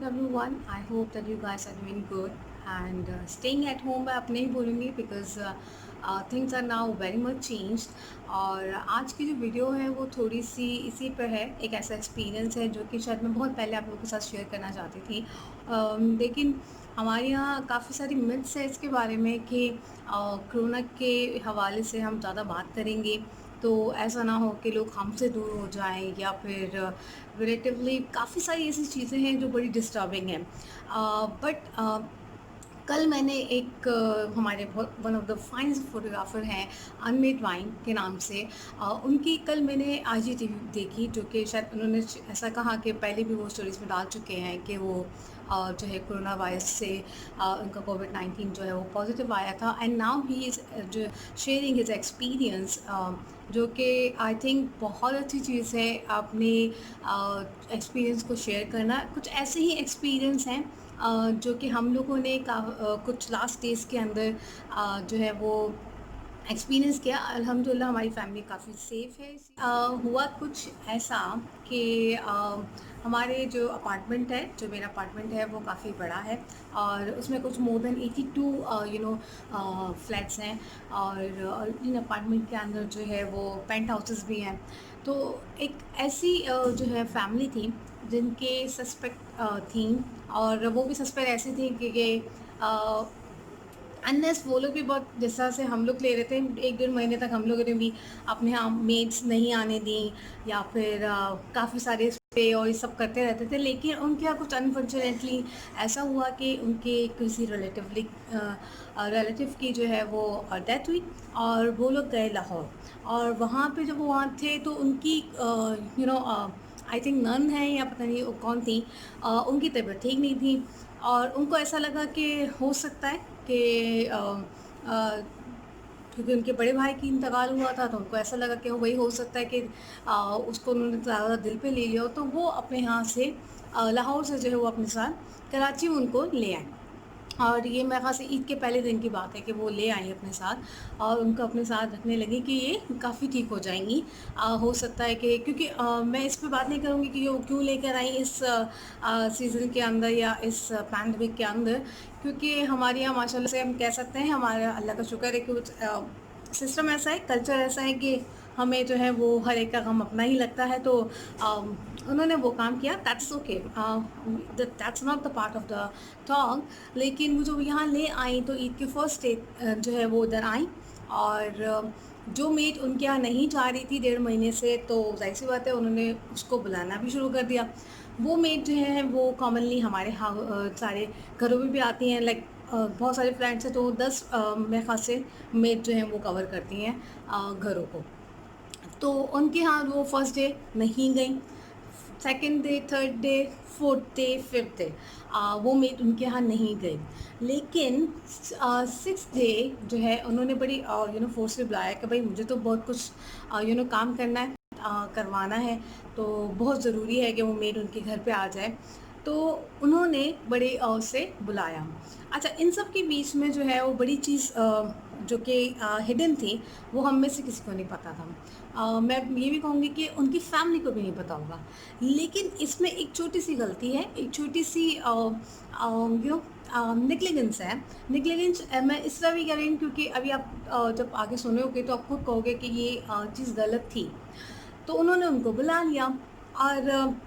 everyone. I hope that you guys are doing good and staying at home मैं अपने ही बोलूँगी because things are now very much changed. और आज की जो वीडियो है वो थोड़ी सी इसी पर है, एक ऐसा एक्सपीरियंस है जो कि शायद मैं बहुत पहले आप लोगों के साथ शेयर करना चाहती थी। लेकिन हमारे यहाँ काफ़ी सारी मिथ्स है इसके बारे में कि कोरोना के हवाले से हम ज़्यादा बात करेंगे तो ऐसा ना हो कि लोग हमसे दूर हो जाएं, या फिर रिलेटिवली काफ़ी सारी ऐसी चीज़ें हैं जो बड़ी डिस्टर्बिंग हैं। बट कल मैंने एक हमारे बहुत one of the finest photographer हैं अनमेट वाइन के नाम से, उनकी कल मैंने IGTV देखी, जो कि शायद उन्होंने ऐसा कहा कि पहले भी वो स्टोरीज में डाल चुके हैं कि वो जो है कोरोना वायरस से उनका कोविड-19 जो है वो पॉजिटिव आया था, एंड नाउ ही इज़ जो शेयरिंग हिज एक्सपीरियंस, जो कि आई थिंक बहुत अच्छी चीज़ है अपने एक्सपीरियंस को शेयर करना। कुछ ऐसे ही एक्सपीरियंस हैं जो कि हम लोगों ने कुछ लास्ट डेज़ के अंदर जो है वो एक्सपीरियंस किया। अल्हम्दुलिल्लाह हमारी फैमिली काफ़ी सेफ़ है। हुआ कुछ ऐसा कि हमारे जो अपार्टमेंट है, जो मेरा अपार्टमेंट है वो काफ़ी बड़ा है और उसमें कुछ मोर देन 82 फ्लैट्स हैं, और इन अपार्टमेंट के अंदर जो है वो पेंट हाउसेस भी हैं। तो एक ऐसी जो है फैमिली थी जिनके सस्पेक्ट थी, और वो भी सस्पेक्ट ऐसी थी कि अनलेस वो लोग भी बहुत जिस तरह से हम लोग ले रहे थे, 1 डेढ़ महीने तक हम लोगों ने भी अपने यहाँ मेड्स नहीं आने दी, या फिर काफ़ी सारे स्प्रे और ये सब करते रहते थे। लेकिन उनके यहाँ कुछ अनफॉर्चुनेटली ऐसा हुआ कि उनके किसी रिलेटिव की जो है वो डेथ हुई, और वो लोग गए लाहौर। और वहाँ पे जब वो वहाँ थे तो उनकी आई थिंक नन है या पता नहीं वो कौन थी, उनकी तबीयत ठीक नहीं थी, और उनको ऐसा लगा कि हो सकता है कि क्योंकि उनके बड़े भाई की इंतकाल हुआ था, तो उनको ऐसा लगा कि वही हो सकता है कि उसको उन्होंने ज़्यादा दिल पे ले लिया हो, तो वो अपने यहाँ से लाहौर से जो है वो अपने साथ कराची उनको ले आए। और ये मेरे ख़्याल से ईद के पहले दिन की बात है कि वो ले आई अपने साथ, और उनको अपने साथ रखने लगी कि ये काफ़ी ठीक हो जाएंगी। हो सकता है कि क्योंकि मैं इस पे बात नहीं करूँगी कि वो क्यों लेकर आई इस सीज़न के अंदर या इस पैंडमिक के अंदर, क्योंकि हमारे यहाँ माशाल्लाह से हम कह सकते हैं, हमारा अल्लाह का शुक्र है कि सिस्टम ऐसा है, कल्चर ऐसा है कि हमें जो है वो हर एक का गम अपना ही लगता है। तो उन्होंने वो काम किया, that's okay, that's not the part of the talk. लेकिन वो जो यहाँ ले आई तो ईद के फर्स्ट डे जो है वो उधर आई, और जो मेड उनके यहाँ नहीं जा रही थी 1.5 महीने से, तो जाहिर सी बात है उन्होंने उसको बुलाना भी शुरू कर दिया। वो मेड जो है वो कॉमनली हमारे सारे घरों में भी आती हैं, लाइक बहुत सारे फ्लैट्स हैं तो 10 मेरे ख़्याल से मेड जो हैं वो कवर करती हैं घरों को। तो उनके यहाँ वो फर्स्ट डे नहीं गई, second day, third day, fourth day, fifth day वो मेड उनके यहाँ नहीं गई। लेकिन 6th डे जो है उन्होंने बड़ी फोर्स से बुलाया कि भाई मुझे तो बहुत कुछ काम करना है, करवाना है, तो बहुत ज़रूरी है कि वो मेड उनके घर पे आ जाए। तो उन्होंने बड़े से बुलाया। अच्छा, इन सब के बीच में जो है वो बड़ी चीज़ जो कि हिडन थी, वो हम में से किसी को नहीं पता था। मैं ये भी कहूँगी कि उनकी फैमिली को भी नहीं पता होगा। लेकिन इसमें एक छोटी सी गलती है, एक छोटी सी नेग्लिजेंस है। नेग्लिजेंस मैं इस तरह भी कह रही हूँ क्योंकि अभी आप जब आगे सुनोगे तो आप खुद कहोगे कि ये चीज़ गलत थी। तो उन्होंने उनको बुला लिया और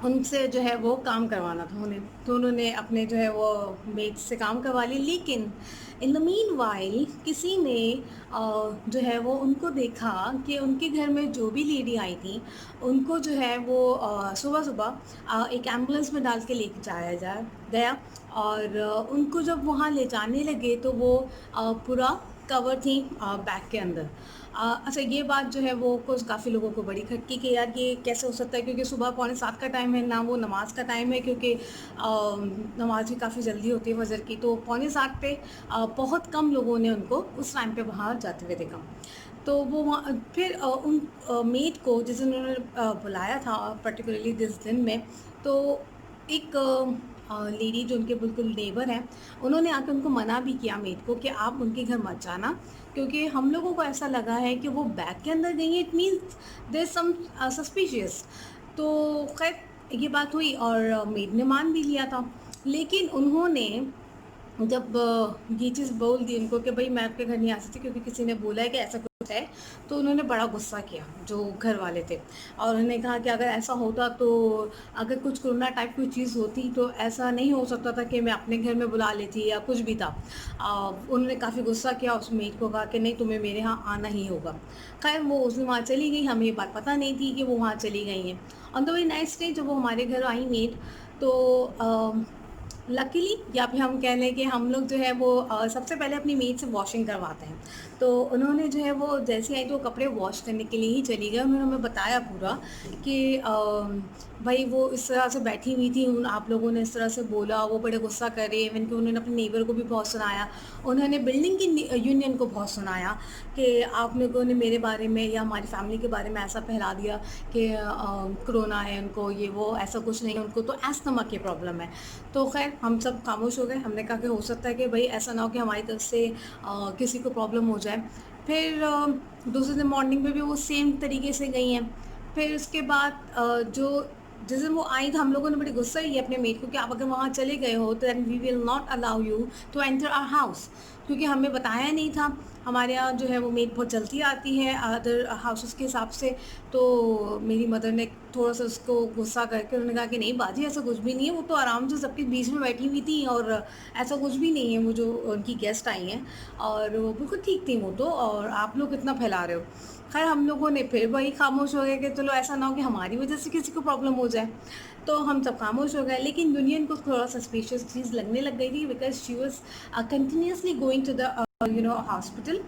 उनसे जो है वो काम करवाना था उन्हें, तो उन्होंने अपने जो है वो मेड से काम करवा ली। लेकिन इन द मीन वाइल किसी ने जो है वो उनको देखा कि उनके घर में जो भी लेडी आई थी उनको जो है वो सुबह सुबह एक एम्बुलेंस में डाल के लेके जाया जा गया, और उनको जब वहाँ ले जाने लगे तो वो पूरा कवर थी बैग के अंदर। अच्छा, ये बात जो है वो कुछ काफ़ी लोगों को बड़ी खटकी कि यार ये कैसे हो सकता है, क्योंकि सुबह 6:45 का टाइम है, ना वो नमाज का टाइम है, क्योंकि नमाज भी काफ़ी जल्दी होती है फजर की, तो 6:45 पे बहुत कम लोगों ने उनको उस टाइम पे बाहर जाते हुए देखा। तो वो वहाँ फिर उन मेड को जिस दिन उन्होंने बुलाया था पर्टिकुलरली जिस दिन में, तो एक लेडी जो उनके बिल्कुल नेबर हैं, उन्होंने आकर उनको मना भी किया मेड को कि आप उनके घर मत जाना, क्योंकि हम लोगों को ऐसा लगा है कि वो बैग के अंदर गई है, it means there some suspicious. तो खैर ये बात हुई और मेड ने मान भी लिया था। लेकिन उन्होंने जब ये चीज़ बोल दी उनको कि भई मैं आपके घर नहीं आ सकती क्योंकि किसी ने बोला है कि ऐसा कुछ है, तो उन्होंने बड़ा गुस्सा किया जो घर वाले थे। और उन्होंने कहा कि अगर ऐसा होता तो अगर कुछ कोरोना टाइप की चीज़ होती तो ऐसा नहीं हो सकता था कि मैं अपने घर में बुला लेती या कुछ भी था। उन्होंने काफ़ी गुस्सा किया, उस मेड को कहा कि नहीं तुम्हें मेरे यहाँ आना ही होगा। ख़ैर वो उस दिन वहाँ चली गई, हमें ये बात पता नहीं थी कि वो वहाँ चली गई हैं। On the very next day जब वो हमारे घर आई मेड, तो लकीली या फिर हम कह लें कि हम लोग जो है वो सबसे पहले अपनी मेड से वॉशिंग करवाते हैं। तो उन्होंने जो है वो जैसे आई तो कपड़े वॉश करने के लिए ही चली गई। उन्होंने हमें बताया पूरा कि भाई वो इस तरह से बैठी हुई थी, उन आप लोगों ने इस तरह से बोला, वो बड़े गुस्सा कर रही है। इवन कि उन्होंने अपने नेबर को भी बहुत सुनाया। उन्होंने बिल्डिंग की यूनियन को बहुत सुनाया कि आप लोगों ने मेरे बारे में या हमारी फैमिली के बारे में ऐसा फैला दिया कि कोरोना है उनको, ये वो, ऐसा कुछ नहीं है, उनको तो अस्थमा की प्रॉब्लम है। तो ख़ैर हम सब खामोश हो गए। हमने कहा कि हो सकता है कि भई ऐसा ना हो कि हमारी तरफ से किसी को प्रॉब्लम हो जाए। फिर दूसरे दिन मॉर्निंग में भी वो सेम तरीके से गई हैं। फिर उसके बाद जो जिस दिन वो आई तो हम लोगों ने बड़ी गुस्सा की अपने मेड को कि आप अगर वहाँ चले गए हो तो then we will not allow you to enter our house, क्योंकि हमें बताया नहीं था। हमारे यहाँ जो है वो मेड बहुत जल्दी आती है अदर हाउसेस के हिसाब से। तो मेरी मदर ने थोड़ा सा उसको गुस्सा करके उन्होंने कहा कि नहीं बाजी ऐसा कुछ भी नहीं है, वो तो आराम से सबके बीच में बैठी हुई थी और ऐसा कुछ भी नहीं है, वो जो उनकी गेस्ट आई हैं और वो बिल्कुल ठीक थी वो तो, और आप लोग इतना फैला रहे हो। खैर हम लोगों ने फिर वही खामोश हो गए कि चलो ऐसा ना हो कि हमारी वजह से किसी को प्रॉब्लम हो जाए। तो हम सब खामोश हो गए, लेकिन यूनियन को थोड़ा सस्पिशियस चीज़ लगने लग गई थी because she was continuously going to the hospital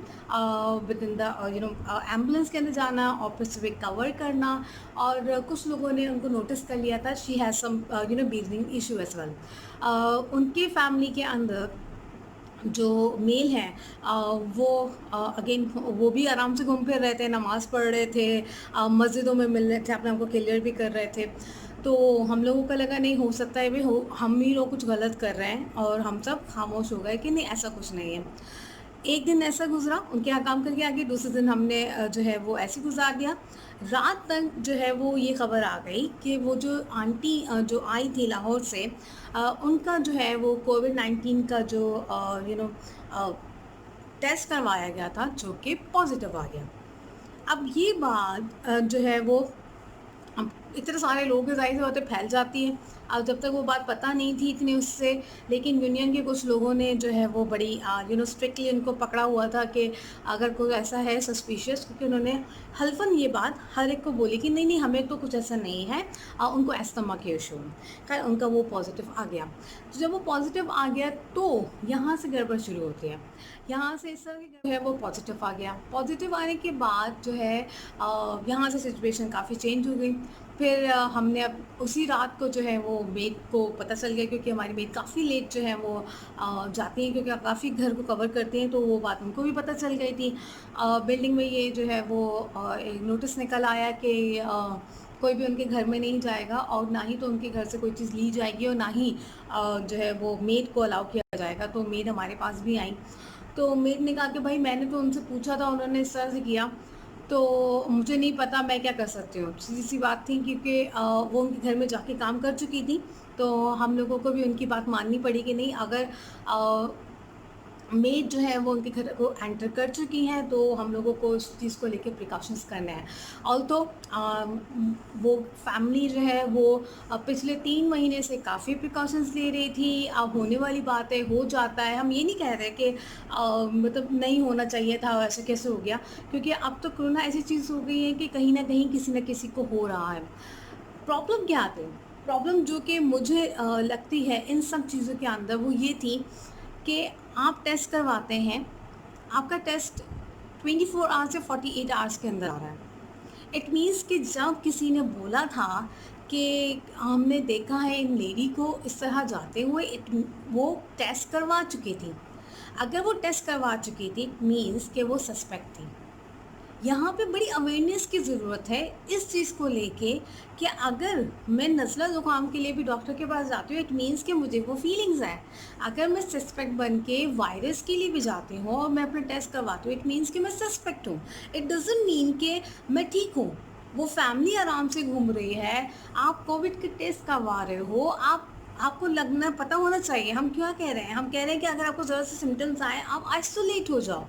with in the ambulance के अंदर जाना और फिर से कवर करना। और कुछ लोगों ने उनको नोटिस कर लिया था she has some breathing issue as well. उनके फैमिली के अंदर जो मेल हैं वो अगेन वो भी आराम से घूम फिर रहे थे, नमाज़ पढ़ रहे थे, मस्जिदों में मिल रहे थे, अपने आप को क्लियर भी कर रहे थे। तो हम लोगों को लगा नहीं हो सकता है, हम ही लोग कुछ गलत कर रहे हैं, और हम सब खामोश हो गए कि नहीं ऐसा कुछ नहीं है। एक दिन ऐसा गुजरा उनके यहाँ काम करके आ गई, दूसरे दिन हमने जो है वो ऐसे गुजार दिया। रात तक जो है वो ये खबर आ गई कि वो जो आंटी जो आई थी लाहौर से, उनका जो है वो कोविड-19 का जो टेस्ट करवाया गया था जो कि पॉजिटिव आ गया। अब ये बात जो है वो अब इतने सारे लोग हैं, ज़ाहिर सी बात है फैल जाती है। अब जब तक वो बात पता नहीं थी इतनी उससे, लेकिन यूनियन के कुछ लोगों ने जो है वो बड़ी स्ट्रिक्टली उनको पकड़ा हुआ था कि अगर कोई ऐसा है सस्पिशियस, क्योंकि उन्होंने हल्फन ये बात हर एक को बोली कि नहीं नहीं हमें तो कुछ ऐसा नहीं है, उनको अस्थमा के इशू है। खैर उनका वो पॉजिटिव आ गया। तो जब वो पॉजिटिव आ गया तो यहाँ से गड़बड़ शुरू होती है। यहाँ से इस तरह की जो है वो पॉजिटिव आ गया। पॉजिटिव आने के बाद जो है यहाँ से सिचुएशन काफ़ी चेंज हो गई। फिर हमने अब उसी रात को जो है वो मेड को पता चल गया, क्योंकि हमारी मेड काफ़ी लेट जो है वो जाती हैं, क्योंकि काफ़ी घर को कवर करती हैं, तो वो बात उनको भी पता चल गई थी। बिल्डिंग में ये जो है वो एक नोटिस निकल आया कि कोई भी उनके घर में नहीं जाएगा और ना ही तो उनके घर से कोई चीज़ ली जाएगी और ना ही जो है वो मेड को अलाउ किया जाएगा। तो मेड हमारे पास भी आई। तो मेड ने कहा कि भाई मैंने तो उनसे पूछा था, उन्होंने इस तरह से किया, तो मुझे नहीं पता मैं क्या कर सकती हूँ। सीधी-सी बात थी, क्योंकि वो उनके घर में जाके काम कर चुकी थी, तो हम लोगों को भी उनकी बात माननी पड़ी कि नहीं अगर मेड जो है वो उनके घर को एंटर कर चुकी हैं तो हम लोगों को उस चीज़ को लेके प्रिकॉशंस करने हैं। ऑल्दो वो फैमिली जो है वो पिछले 3 महीने से काफ़ी प्रिकॉशंस ले रही थी। अब होने वाली बात है, हो जाता है। हम ये नहीं कह रहे कि मतलब नहीं होना चाहिए था, ऐसे कैसे हो गया, क्योंकि अब तो कोरोना ऐसी चीज़ हो गई है कि कहीं न कहीं किसी न किसी को हो रहा है। प्रॉब्लम क्या आती है? प्रॉब्लम जो कि मुझे लगती है इन सब चीज़ों के अंदर वो ये थी कि आप टेस्ट करवाते हैं, आपका टेस्ट 24 आवर्स या 48 आवर्स के अंदर आ रहा है। इट मीन्स कि जब किसी ने बोला था कि हमने देखा है इन लेडी को इस तरह जाते हुए, वो टेस्ट करवा चुकी थी। अगर वो टेस्ट करवा चुकी थी इट मीन्स कि वो सस्पेक्ट थी। यहाँ पे बड़ी अवेयरनेस की ज़रूरत है इस चीज़ को लेके कि अगर मैं नज़ला ज़ुकाम के लिए भी डॉक्टर के पास जाती हूँ इट मीन्स कि मुझे वो फीलिंग्स हैं। अगर मैं सस्पेक्ट बन के वायरस के लिए भी जाती हूँ और मैं अपना टेस्ट करवाती हूँ इट मीन्स कि मैं सस्पेक्ट हूँ। इट डज़न्ट मीन कि मैं ठीक हूँ। वो फैमिली आराम से घूम रही है, आप कोविड के टेस्ट करवा रहे हो, आपको लगना पता होना चाहिए। हम क्या कह रहे हैं? हम कह रहे हैं कि अगर आपको ज़रा से सिम्पटम्स आए, आप आइसोलेट हो जाओ।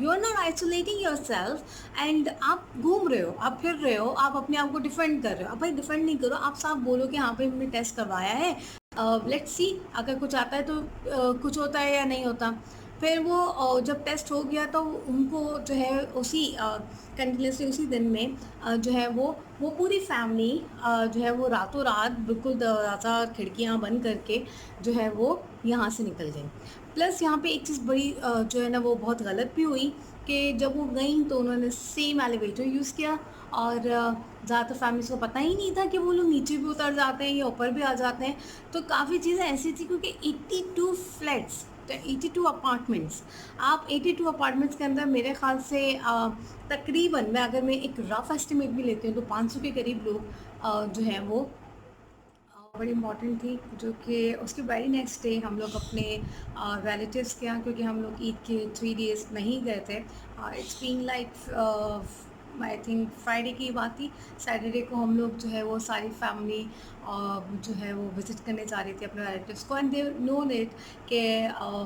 You are not isolating yourself and आप घूम रहे हो, आप फिर रहे हो, आप अपने आप को डिफेंड कर रहे हो। अब भाई डिफेंड नहीं करो, आप साफ बोलो कि हाँ भाई हमने टेस्ट करवाया है, लेट्स सी अगर कुछ आता है तो कुछ होता है या नहीं होता। फिर वो जब टेस्ट हो गया तो उनको जो है उसी कंटिन्यूसली उसी दिन में जो है वो पूरी फैमिली जो है वो रातों रात बिल्कुल दरवाज़ा खिड़कियाँ बंद करके जो है वो यहाँ से निकल गई। प्लस यहाँ पे एक चीज़ बड़ी जो है ना वो बहुत गलत भी हुई कि जब वो गई तो उन्होंने सेम एलिवेटर यूज़ किया और ज़्यादातर फैमिलीज़ को पता ही नहीं था कि वो लोग नीचे भी उतर जाते हैं या ऊपर भी आ जाते हैं। तो काफ़ी चीज़ें ऐसी थी क्योंकि 82 फ्लैट्स, तो 82 अपार्टमेंट्स, आप 82 अपार्टमेंट्स के अंदर मेरे ख़्याल से तकरीबन मैं अगर मैं एक रफ़ एस्टिमेट भी लेती हूँ तो 500 के करीब लोग जो हैं वो बड़ी इम्पॉर्टेंट थी, जो कि उसके वेरी नेक्स्ट डे हम लोग अपने रिलेटिव्स के यहाँ, क्योंकि हम लोग ईद के 3 डेज़ नहीं गए थे। It's been like I think Friday की बात थी। सैटरडे को हम लोग जो है वो सारी फैमिली जो है वो विज़िट करने जा रही थी अपने रिलेटिव्स को, एंड दे नोन इट कि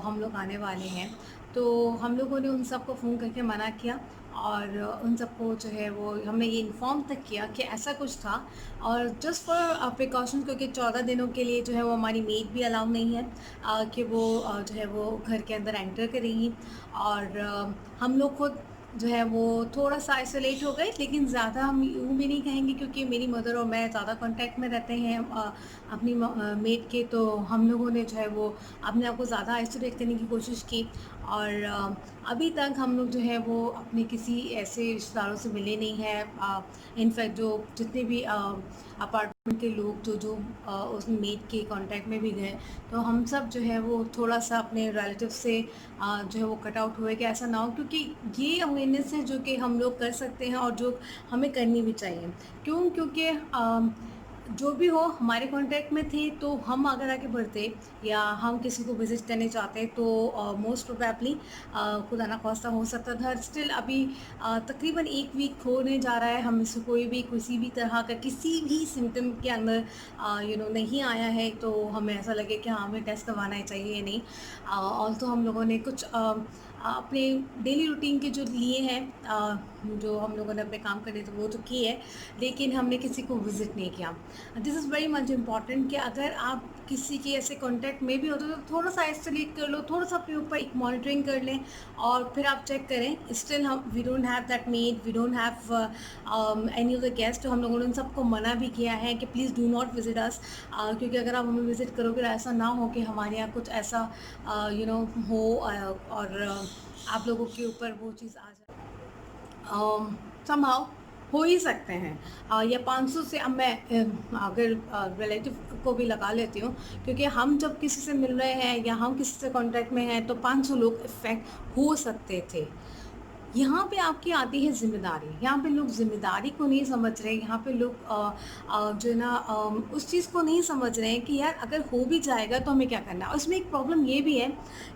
हम लोग आने वाले हैं। तो हम लोगों ने उन सबको फ़ोन करके मना किया और उन सबको जो है वो हमने ये इन्फॉर्म तक किया कि ऐसा कुछ था। और जस्ट फॉर प्रिकॉशन, क्योंकि 14 दिनों के लिए जो है वो हमारी मेड भी अलाउ नहीं है कि वो जो है वो घर के अंदर एंटर करेंगी। और हम लोग खुद जो है वो थोड़ा-सा आइसोलेट हो गए, लेकिन ज़्यादा हम यूँ भी नहीं कहेंगे क्योंकि मेरी मदर और मैं ज़्यादा कॉन्टैक्ट में रहते हैं अपनी मेड के, तो हम लोगों ने जो है वो अपने आप को ज़्यादा आइसोलेट करने की कोशिश की। और अभी तक हम लोग जो है वो अपने किसी ऐसे रिश्तेदारों से मिले नहीं हैं। इनफैक्ट जो जितने भी अपार्टमेंट के लोग जो उस मेड के कांटेक्ट में भी गए, तो हम सब जो है वो थोड़ा-सा अपने रिलेटिव से जो है वो कट आउट हुए कि ऐसा ना हो, क्योंकि ये अवेयरनेस है जो कि हम लोग कर सकते हैं और जो हमें करनी भी चाहिए। क्यों? क्योंकि जो भी हो हमारे कांटेक्ट में थे, तो हम अगर आगे बढ़ते या हम किसी को विज़िट करने चाहते तो मोस्ट प्रोबेबली खुदा ना ख़ास्ता हो सकता था। स्टिल अभी तकरीबन 1 वीक होने जा रहा है, हम में से कोई भी किसी भी तरह का किसी भी सिम्पटम के अंदर नहीं आया है, तो हमें ऐसा लगे कि हाँ हमें टेस्ट करवाना ही चाहिए या नहीं। और तो हम लोगों ने कुछ अपने डेली रूटीन के जो लिए हैं, जो हम लोगों ने अपने काम करने थे वो तो किए हैं, लेकिन हमने किसी को विज़िट नहीं किया। This is very much important कि अगर आप किसी के ऐसे कॉन्टैक्ट में भी होते तो थोड़ा-सा आइसोलेट कर लो, थोड़ा-सा अपने ऊपर एक मॉनिटरिंग कर लें और फिर आप चेक करें। स्टिल हम we don't have that maid, we don't have any of the guest. तो हम लोगों ने उन सबको मना भी किया है कि प्लीज़ डू नॉट विज़िट अस, क्योंकि अगर आप हमें विज़िट करोगे तो ऐसा ना हो कि हमारे यहाँ कुछ ऐसा हो और आप लोगों के ऊपर वो चीज़ आ जाए। समहाउ हो ही सकते हैं। या 500 से अब मैं अगर रिलेटिव को भी लगा लेती हूँ, क्योंकि हम जब किसी से मिल रहे हैं या हम किसी से कांटेक्ट में हैं तो 500 लोग इफ़ेक्ट हो सकते थे। यहाँ पे आपकी आती है ज़िम्मेदारी। यहाँ पे लोग ज़िम्मेदारी को नहीं समझ रहे, यहाँ पे लोग जो है ना उस चीज़ को नहीं समझ रहे हैं कि यार अगर हो भी जाएगा तो हमें क्या करना है। और इसमें एक प्रॉब्लम ये भी है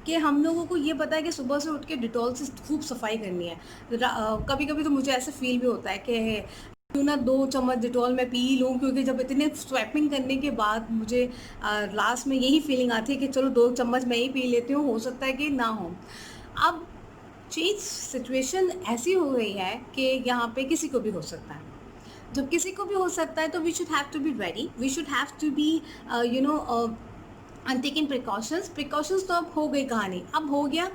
कि हम लोगों को ये पता है कि सुबह से उठ के डिटॉल से खूब सफाई करनी है। कभी-कभी तो मुझे ऐसा फ़ील भी होता है कि क्यों ना 2 चम्मच डिटॉल मैं पी लूँ, क्योंकि जब इतने स्वैपिंग करने के बाद मुझे लास्ट में यही फीलिंग आती है कि चलो 2 चम्मच मैं ही पी लेती हूँ, हो सकता है कि ना हो। अब चीज़ सिचुएशन ऐसी हो गई है कि यहाँ पे किसी को भी हो सकता है। जब किसी को भी हो सकता है तो we should have to be ready, we should have to be taking precautions. Precautions तो अब हो गई कहानी, अब हो गया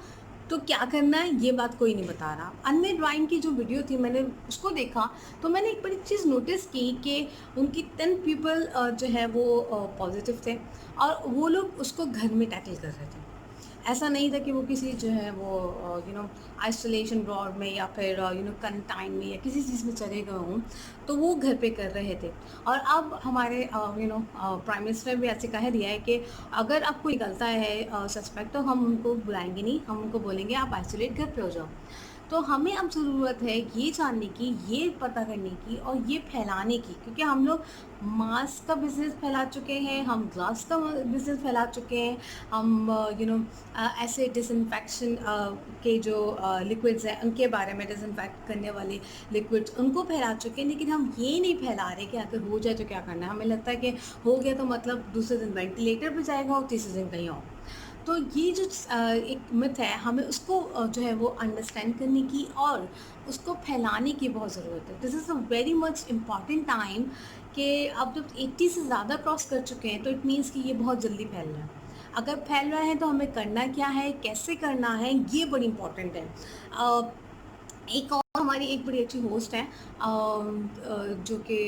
तो क्या करना है ये बात कोई नहीं बता रहा। अनमेड राइन की जो वीडियो थी मैंने उसको देखा तो मैंने एक बड़ी चीज़ नोटिस की कि उनकी 10 पीपल जो है वो पॉजिटिव थे और वो लोग उसको घर में टैकल कर रहे थे। ऐसा नहीं था कि वो किसी जो है वो आइसोलेशन वार्ड में या फिर क्वारंटाइन में या किसी चीज़ में चले गए हों, तो वो घर पे कर रहे थे। और अब हमारे प्राइम मिनिस्टर ने भी ऐसे कह दिया है कि अगर आप कोई निकलता है सस्पेक्ट, तो हम उनको बुलाएंगे नहीं, हम उनको बोलेंगे आप आइसोलेट घर पे हो जाओ। तो हमें अब ज़रूरत है ये जानने की, ये पता करने की और ये फैलाने की, क्योंकि हम लोग मास्क का बिज़नेस फैला चुके हैं, हम ग्लव्स का बिज़नेस फैला चुके हैं, हम ऐसे डिसइंफेक्शन के जो लिक्विड्स हैं उनके बारे में, डिसइंफेक्ट करने वाले लिक्विड्स उनको फैला चुके हैं, लेकिन हम ये नहीं फैला रहे कि अगर हो जाए तो क्या करना है। हमें लगता है कि हो गया तो मतलब दूसरे दिन वेंटिलेटर पे जाएगा और तीसरे दिन कहीं और। तो ये जो एक मिथ है, हमें उसको जो है वो अंडरस्टैंड करने की और उसको फैलाने की बहुत ज़रूरत है। This is a very much important time कि अब जब 80 से ज़्यादा क्रॉस कर चुके हैं तो इट मीन्स कि ये बहुत जल्दी फैल रहा है। अगर फैल रहा है तो हमें करना क्या है, कैसे करना है, ये बड़ी इम्पॉर्टेंट है। एक और हमारी एक बड़ी अच्छी होस्ट हैं जो कि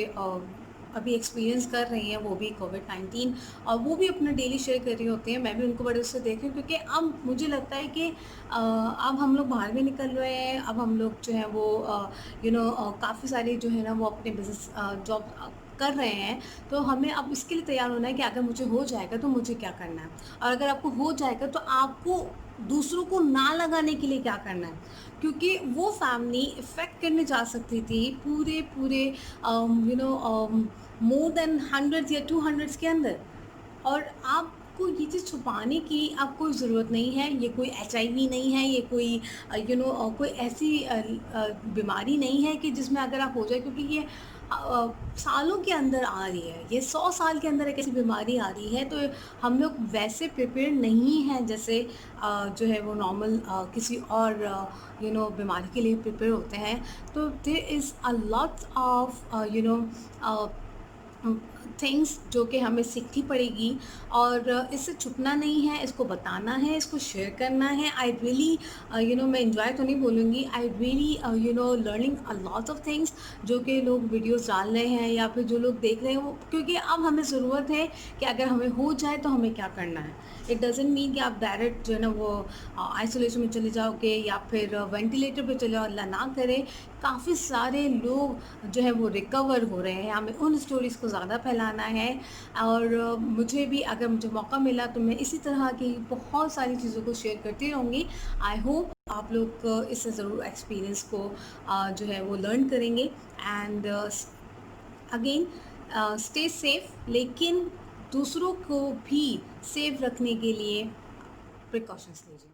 अभी एक्सपीरियंस कर रही हैं वो भी कोविड-19, और वो भी अपना डेली शेयर कर रही होती हैं। मैं भी उनको बड़े उससे देख रही हूँ, क्योंकि अब मुझे लगता है कि अब हम लोग बाहर भी निकल रहे हैं, अब हम लोग जो है वो काफ़ी सारी जो है ना वो अपने बिज़नेस जॉब कर रहे हैं। तो हमें अब इसके लिए तैयार होना है कि अगर मुझे हो जाएगा तो मुझे क्या करना है, और अगर आपको हो जाएगा तो आपको दूसरों को ना लगाने के लिए क्या करना है, क्योंकि वो फैमिली इफ़ेक्ट करने जा सकती थी पूरे पूरे मोर देन हंड्रेड्स या 200 के अंदर। और आपको ये चीज़ छुपाने की अब कोई ज़रूरत नहीं है। ये कोई एचआईवी नहीं है, ये कोई कोई ऐसी बीमारी नहीं है कि जिसमें अगर आप हो जाए, क्योंकि ये सालों के अंदर आ रही है। ये 100 साल के अंदर एक ऐसी बीमारी आ रही है, तो हम लोग वैसे प्रिपेयर नहीं हैं जैसे जो है वो नॉर्मल किसी और बीमारी के लिए प्रिपेयर होते हैं। तो there is a lot of things जो कि हमें सीखनी पड़ेगी, और इससे छुपना नहीं है, इसको बताना है, इसको शेयर करना है। आई रियली मैं एंजॉय तो नहीं बोलूँगी, I really learning a lot of things जो कि लोग वीडियोस डाल रहे हैं या फिर जो लोग देख रहे हैं वो, क्योंकि अब हमें ज़रूरत है कि अगर हमें हो जाए तो हमें क्या करना है। इट डज़न्ट मीन कि आप डायरेक्ट जो है ना वो आइसोलेशन में चले जाओगे या फिर वेंटिलेटर पे चले जाओ, अल्लाह ना करे। काफ़ी सारे लोग जो है वो रिकवर हो रहे हैं, हमें उन स्टोरीज़ को ज़्यादा फैलाना है। और मुझे भी अगर मुझे मौका मिला तो मैं इसी तरह की बहुत सारी चीज़ों को शेयर करती रहूँगी। आई होप आप लोग इससे ज़रूर एक्सपीरियंस को जो है वो लर्न करेंगे। एंड अगेन स्टे सेफ, लेकिन दूसरों को भी सेफ रखने के लिए प्रिकॉशंस लीजिए।